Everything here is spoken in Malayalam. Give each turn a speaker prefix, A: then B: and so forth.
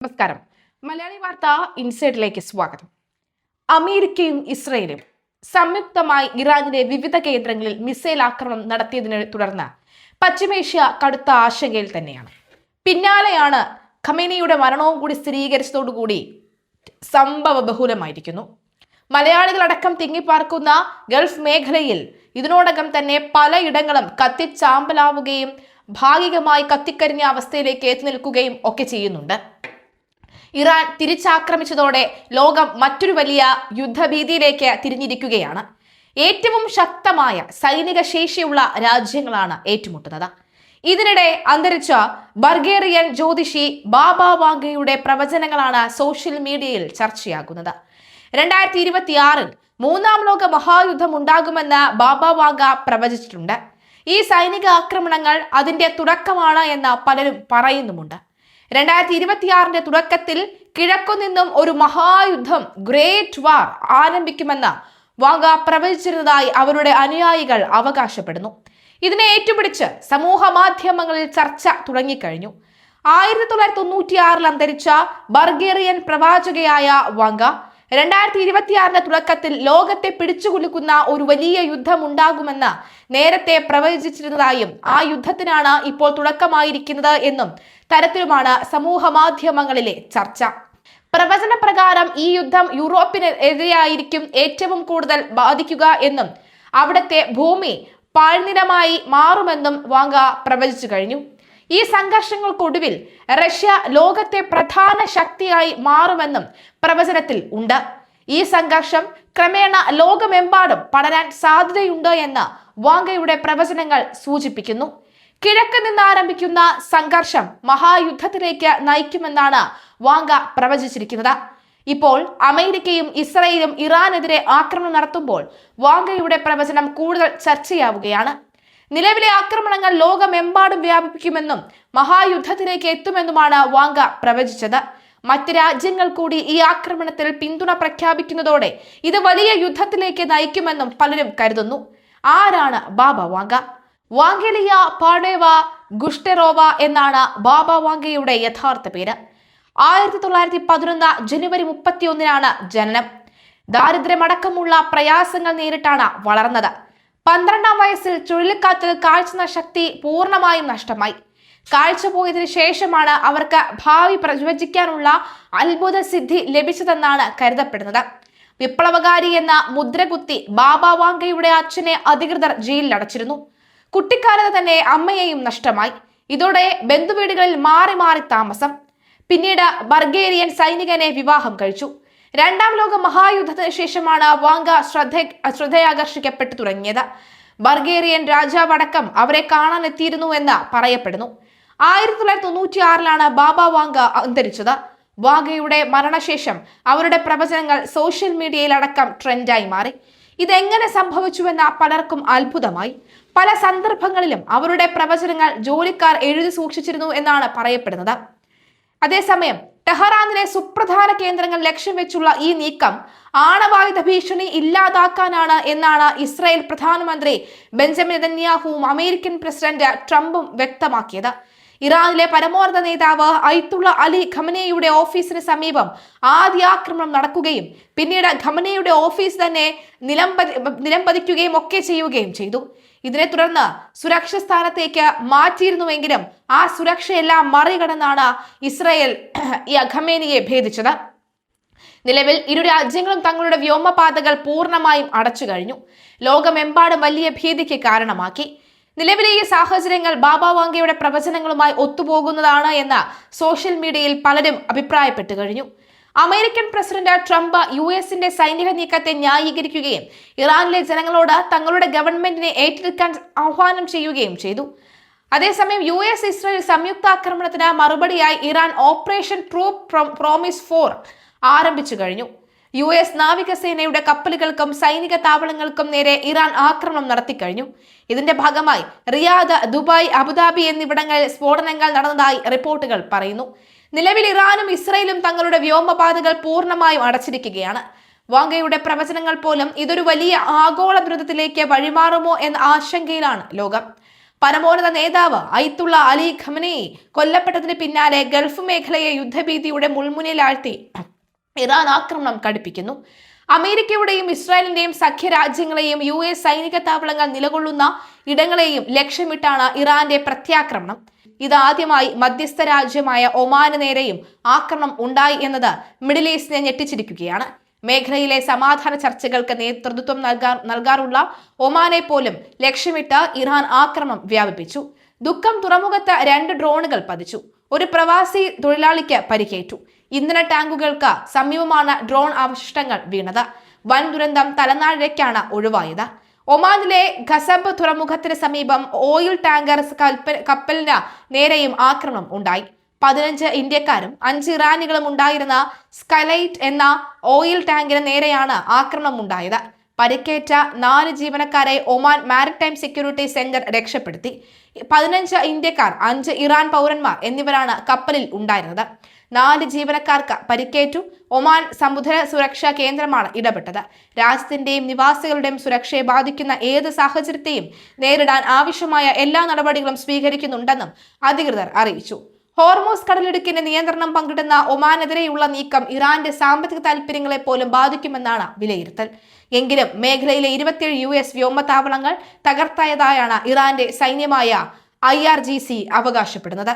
A: നമസ്കാരം. മലയാളി വാർത്ത ഇൻസൈഡിലേക്ക് സ്വാഗതം. അമേരിക്കയും ഇസ്രയേലും സംയുക്തമായി ഇറാനിലെ വിവിധ കേന്ദ്രങ്ങളിൽ മിസൈൽ ആക്രമണം നടത്തിയതിനെ തുടർന്ന് പശ്ചിമേഷ്യ കടുത്ത ആശങ്കയിൽ തന്നെയാണ്. പിന്നാലെയാണ് ഖമേനിയുടെ മരണവും കൂടി സ്ഥിരീകരിച്ചതോടുകൂടി സംഭവ ബഹുലമായിരിക്കുന്നു. മലയാളികളടക്കം തിങ്ങിപ്പാർക്കുന്ന ഗൾഫ് മേഖലയിൽ ഇതിനോടകം തന്നെ പലയിടങ്ങളും കത്തിച്ചാമ്പലാവുകയും ഭാഗികമായി കത്തിക്കരിഞ്ഞ അവസ്ഥയിലേക്ക് എത്തി നിൽക്കുകയും ഒക്കെ ചെയ്യുന്നുണ്ട്. ഇറാൻ തിരിച്ചാക്രമിച്ചതോടെ ലോകം മറ്റൊരു വലിയ യുദ്ധഭീതിയിലേക്ക് തിരിഞ്ഞിരിക്കുകയാണ്. ഏറ്റവും ശക്തമായ സൈനിക ശേഷിയുള്ള രാജ്യങ്ങളാണ് ഏറ്റുമുട്ടുന്നത്. ഇതിനിടെ അന്തരിച്ച ബൾഗേറിയൻ ജ്യോതിഷി ബാബ വാങ്കയുടെ പ്രവചനങ്ങളാണ് സോഷ്യൽ മീഡിയയിൽ ചർച്ചയാകുന്നത്. 2026 മൂന്നാം ലോക മഹായുദ്ധം ഉണ്ടാകുമെന്ന് ബാബ വാങ്ക പ്രവചിച്ചിട്ടുണ്ട്. ഈ സൈനിക ആക്രമണങ്ങൾ അതിന്റെ തുടക്കമാണ് എന്ന് പലരും പറയുന്നുമുണ്ട്. 2026 തുടക്കത്തിൽ കിഴക്കുനിന്നും ഒരു മഹായുദ്ധം ഗ്രേറ്റ് വാർ ആരംഭിക്കുമെന്ന് വാങ്ക പ്രവചിച്ചിരുന്നതായി അവരുടെ അനുയായികൾ അവകാശപ്പെടുന്നു. ഇതിനെ ഏറ്റുപിടിച്ച് സമൂഹ മാധ്യമങ്ങളിൽ ചർച്ച തുടങ്ങിക്കഴിഞ്ഞു. 1996 അന്തരിച്ച ബൾഗേറിയൻ പ്രവാചകയായ വാങ്ക 2026 തുടക്കത്തിൽ ലോകത്തെ പിടിച്ചുകുലുക്കുന്ന ഒരു വലിയ യുദ്ധം ഉണ്ടാകുമെന്ന് നേരത്തെ പ്രവചിച്ചിരുന്നതായും ആ യുദ്ധത്തിനാണ് ഇപ്പോൾ തുടക്കമായിരിക്കുന്നത് എന്നും തരത്തിലുമാണ് സമൂഹ മാധ്യമങ്ങളിലെ ചർച്ച. പ്രവചന പ്രകാരം ഈ യുദ്ധം യൂറോപ്പിനെതിരെയായിരിക്കും ഏറ്റവും കൂടുതൽ ബാധിക്കുക എന്നും അവിടുത്തെ ഭൂമി പാഴ്നിലമായി മാറുമെന്നും വാങ്ക പ്രവചിച്ചു കഴിഞ്ഞു. ഈ സംഘർഷങ്ങൾക്കൊടുവിൽ റഷ്യ ലോകത്തെ പ്രധാന ശക്തിയായി മാറുമെന്നും പ്രവചനത്തിൽ ഉണ്ട്. ഈ സംഘർഷം ക്രമേണ ലോകമെമ്പാടും പടരാൻ സാധ്യതയുണ്ട് എന്ന് വാങ്കയുടെ പ്രവചനങ്ങൾ സൂചിപ്പിക്കുന്നു. കിഴക്ക് നിന്ന് ആരംഭിക്കുന്ന സംഘർഷം മഹായുദ്ധത്തിലേക്ക് നയിക്കുമെന്നാണ് വാങ്ക പ്രവചിച്ചിരിക്കുന്നത്. ഇപ്പോൾ അമേരിക്കയും ഇസ്രയേലും ഇറാനെതിരെ ആക്രമണം നടത്തുമ്പോൾ വാങ്കയുടെ പ്രവചനം കൂടുതൽ ചർച്ചയാവുകയാണ്. നിലവിലെ ആക്രമണങ്ങൾ ലോകമെമ്പാടും വ്യാപിപ്പിക്കുമെന്നും മഹായുദ്ധത്തിലേക്ക് എത്തുമെന്നുമാണ് വാങ്ക പ്രവചിച്ചത്. മറ്റ് രാജ്യങ്ങൾ കൂടി ഈ ആക്രമണത്തിൽ പിന്തുണ പ്രഖ്യാപിക്കുന്നതോടെ ഇത് വലിയ യുദ്ധത്തിലേക്ക് നയിക്കുമെന്നും പലരും കരുതുന്നു. ആരാണ് ബാബ വാങ്ക? വാങ്കേലിയ പാഡേവ ഗുഷ്ടെറോവ എന്നാണ് ബാബ വാങ്കയുടെ യഥാർത്ഥ പേര്. 1911 ജനുവരി 31 ജനനം. ദാരിദ്ര്യമടക്കമുള്ള പ്രയാസങ്ങൾ നേരിട്ടാണ് വളർന്നത്. 12-ാം വയസ്സിൽ ചുഴലിക്കാറ്റിൽ കാഴ്ച ശക്തി പൂർണ്ണമായും നഷ്ടമായി. കാഴ്ച പോയതിനു ശേഷമാണ് അവർക്ക് ഭാവി പ്രവചിക്കാനുള്ള അത്ഭുത സിദ്ധി ലഭിച്ചതെന്നാണ് കരുതപ്പെടുന്നത്. വിപ്ലവകാരി എന്ന മുദ്രകുത്തി ബാബ വാങ്കയുടെ അച്ഛനെ അധികൃതർ ജയിലിലടച്ചിരുന്നു. കുട്ടിക്കാലത്ത് തന്നെ അമ്മയെയും നഷ്ടമായി. ഇതോടെ ബന്ധുവീടുകളിൽ മാറി മാറി താമസം. പിന്നീട് ബൾഗേറിയൻ സൈനികനെ വിവാഹം കഴിച്ചു. രണ്ടാം ലോക മഹായുദ്ധത്തിന് ശേഷമാണ് വാങ്ക ശ്രദ്ധയാകർഷിക്കപ്പെട്ടു തുടങ്ങിയത്. ബൾഗേറിയൻ രാജാവടക്കം അവരെ കാണാനെത്തിയിരുന്നു എന്ന് പറയപ്പെടുന്നു. 1996 ബാബ വാങ്ക അന്തരിച്ചത്. വാങ്കയുടെ മരണശേഷം അവരുടെ പ്രവചനങ്ങൾ സോഷ്യൽ മീഡിയയിൽ അടക്കം ട്രെൻഡായി മാറി. ഇതെങ്ങനെ സംഭവിച്ചുവെന്ന പലർക്കും അത്ഭുതമായി. പല സന്ദർഭങ്ങളിലും അവരുടെ പ്രവചനങ്ങൾ ജോലിക്കാർ എഴുതി സൂക്ഷിച്ചിരുന്നു എന്നാണ് പറയപ്പെടുന്നത്. അതേസമയം ടെഹ്റാനിലെ സുപ്രധാന കേന്ദ്രങ്ങൾ ലക്ഷ്യം വെച്ചുള്ള ഈ നീക്കം ആണവായുധ ഭീഷണി ഇല്ലാതാക്കാനാണ് എന്നാണ് ഇസ്രായേൽ പ്രധാനമന്ത്രി ബെഞ്ചമിൻ നെതന്യാഹുവും അമേരിക്കൻ പ്രസിഡന്റ് ട്രംപും വ്യക്തമാക്കിയത്. ഇറാനിലെ പരമോന്നത നേതാവ് അയത്തുള്ള അലി ഖമനേയുടെ ഓഫീസിന് സമീപം ആദ്യ ആക്രമണം നടക്കുകയും പിന്നീട് ഖമനേയുടെ ഓഫീസ് തന്നെ നിലംപതിക്കുകയും ഒക്കെ ചെയ്യുകയും ചെയ്തു. ഇതിനെ തുടർന്ന് സുരക്ഷ സ്ഥാനത്തേക്ക് മാറ്റിയിരുന്നുവെങ്കിലും ആ സുരക്ഷയെല്ലാം മറികടന്നാണ് ഇസ്രായേൽ ഖമേനിയെ ഭേദിച്ചത്. നിലവിൽ ഇരു രാജ്യങ്ങളും തങ്ങളുടെ വ്യോമപാതകൾ പൂർണ്ണമായും അടച്ചു കഴിഞ്ഞു. ലോകമെമ്പാടും വലിയ ഭീതിക്ക് കാരണമാക്കി. നിലവിലെ ഈ സാഹചര്യങ്ങൾ ബാബ വാങ്കയുടെ പ്രവചനങ്ങളുമായി ഒത്തുപോകുന്നതാണ് എന്ന് സോഷ്യൽ മീഡിയയിൽ പലരും അഭിപ്രായപ്പെട്ടു കഴിഞ്ഞു. അമേരിക്കൻ പ്രസിഡന്റ് ട്രംപ് യുഎസിന്റെ സൈനിക നീക്കത്തെ ന്യായീകരിക്കുകയും ഇറാനിലെ ജനങ്ങളോട് തങ്ങളുടെ ഗവൺമെന്റിനെ ഏറ്റെടുക്കാൻ ആഹ്വാനം ചെയ്യുകയും ചെയ്തു. അതേസമയം US ഇസ്രായേൽ സംയുക്ത ആക്രമണത്തിന് മറുപടിയായി ഇറാൻ ഓപ്പറേഷൻ ട്രൂ പ്രോമിസ് 4 ആരംഭിച്ചു കഴിഞ്ഞു. US നാവികസേനയുടെ കപ്പലുകൾക്കും സൈനിക താവളങ്ങൾക്കും നേരെ ഇറാൻ ആക്രമണം നടത്തിക്കഴിഞ്ഞു. ഇതിന്റെ ഭാഗമായി റിയാദ്, ദുബായ്, അബുദാബി എന്നിവിടങ്ങളിൽ സ്ഫോടനങ്ങൾ നടന്നതായി റിപ്പോർട്ടുകൾ പറയുന്നു. നിലവിൽ ഇറാനും ഇസ്രായേലും തങ്ങളുടെ വ്യോമപാതകൾ പൂർണ്ണമായും അടച്ചിരിക്കുകയാണ്. വാങ്കയുടെ പ്രവചനങ്ങൾ പോലും ഇതൊരു വലിയ ആഗോള ദുരന്തത്തിലേക്ക് വഴിമാറുമോ എന്ന ആശങ്കയിലാണ് ലോകം. പരമോന്നത നേതാവ് അയത്തുള്ള അലി ഖമനേയി കൊല്ലപ്പെട്ടതിന് പിന്നാലെ ഗൾഫ് മേഖലയെ യുദ്ധഭീതിയുടെ മുൾമുനയിലാഴ്ത്തി ഇറാൻ ആക്രമണം കടുപ്പിക്കുന്നു. അമേരിക്കയുടെയും ഇസ്രായേലിന്റെയും സഖ്യരാജ്യങ്ങളെയും US സൈനിക താവളങ്ങൾ നിലകൊള്ളുന്ന ഇടങ്ങളെയും ലക്ഷ്യമിട്ടാണ് ഇറാന്റെ പ്രത്യാക്രമണം. ഇതാദ്യമായി മധ്യസ്ഥ രാജ്യമായ ഒമാന് നേരെയും ആക്രമണം ഉണ്ടായി എന്നത് മിഡിൽ ഈസ്റ്റിനെ ഞെട്ടിച്ചിരിക്കുകയാണ്. മേഖലയിലെ സമാധാന ചർച്ചകൾക്ക് നേതൃത്വം നൽകാറുള്ള ഒമാനെ പോലും ലക്ഷ്യമിട്ട് ഇറാൻ ആക്രമണം വ്യാപിപ്പിച്ചു. ദുഃഖം തുറമുഖത്ത് 2 ഡ്രോണുകൾ പതിച്ചു. ഒരു പ്രവാസി തൊഴിലാളിക്ക് പരിക്കേറ്റു. ഇന്ധന ടാങ്കുകൾക്ക് സമീപമാണ് ഡ്രോൺ അവശിഷ്ടങ്ങൾ വീണത്. വൻ ദുരന്തം തലനാഴിലേക്കാണ് ഒഴിവായത്. ഒമാനിലെ ഖസബ് തുറമുഖത്തിന് സമീപം ഓയിൽ ടാങ്കർ കപ്പലിന് നേരെയും ആക്രമണം ഉണ്ടായി. 15 ഇന്ത്യക്കാരും 5 ഇറാനികളും ഉണ്ടായിരുന്ന സ്കൈലൈറ്റ് എന്ന ഓയിൽ ടാങ്കിന് നേരെയാണ് ആക്രമണം ഉണ്ടായത്. പരിക്കേറ്റ 4 ജീവനക്കാരെ ഒമാൻ മാരിടൈം സെക്യൂരിറ്റി സെന്റർ രക്ഷപ്പെടുത്തി. 15 ഇന്ത്യക്കാർ, 5 ഇറാൻ പൗരന്മാർ എന്നിവരാണ് കപ്പലിൽ ഉണ്ടായിരുന്നത്. 4 ജീവനക്കാർക്ക് പരിക്കേറ്റു. ഒമാൻ സമുദ്ര സുരക്ഷാ കേന്ദ്രമാണ് ഇടപെട്ടത്. രാജ്യത്തിന്റെയും നിവാസികളുടെയും സുരക്ഷയെ ബാധിക്കുന്ന ഏത് സാഹചര്യത്തെയും നേരിടാൻ ആവശ്യമായ എല്ലാ നടപടികളും സ്വീകരിക്കുന്നുണ്ടെന്നും അധികൃതർ അറിയിച്ചു. ഹോർമോസ് കടലിടുക്കിന്റെ നിയന്ത്രണം പങ്കിടുന്ന ഒമാനെതിരെയുള്ള നീക്കം ഇറാന്റെ സാമ്പത്തിക താൽപര്യങ്ങളെ പോലും ബാധിക്കുമെന്നാണ് വിലയിരുത്തൽ. എങ്കിലും മേഖലയിലെ 27 US വ്യോമതാവളങ്ങൾ തകർത്തായതായാണ് ഇറാന്റെ സൈന്യമായ IRGC അവകാശപ്പെടുന്നത്.